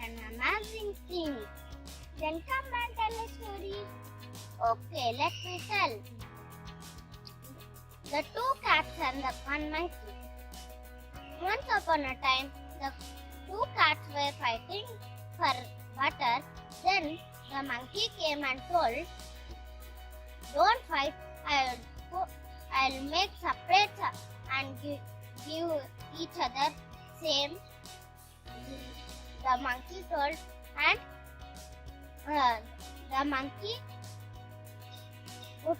an amazing thing. Then come and tell a story. Okay, let me tell. The two cats and the one monkey. Once upon a time, the two cats were fighting for butter. Then the monkey came and told, "Don't fight. I'll make separate and give each other same." The monkey told, and the monkey put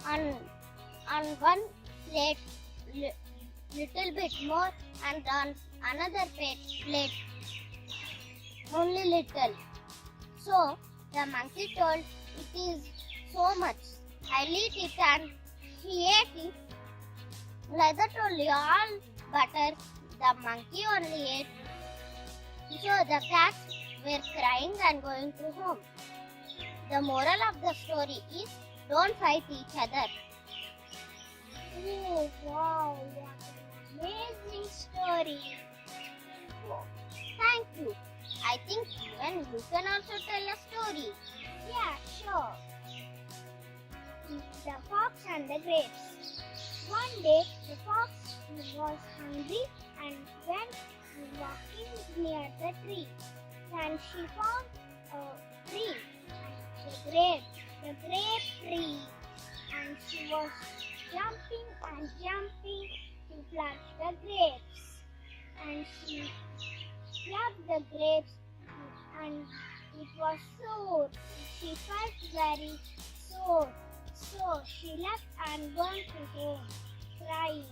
on one plate little bit more, and on another plate only little. So the monkey told, "It is so much. I'll eat it," and he ate it. Leather told, "All butter." The monkey only ate. So the cats were crying and going to home. The moral of the story is, don't fight each other. Oh wow, what an amazing story. Thank you. I think even you can also tell a story. Yeah, sure. The Fox and the Grapes. One day, the fox was hungry and went walking near the tree. Then she found a tree, the grape tree, and she was jumping and jumping to pluck the grapes. And she plucked the grapes, and it was sore. She felt very sore. So she left and went to home, crying.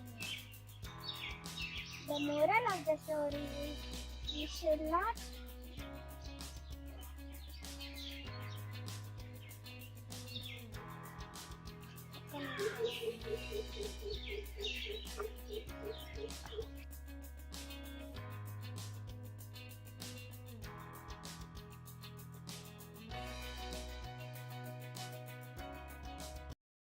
The moral of the story is, we should not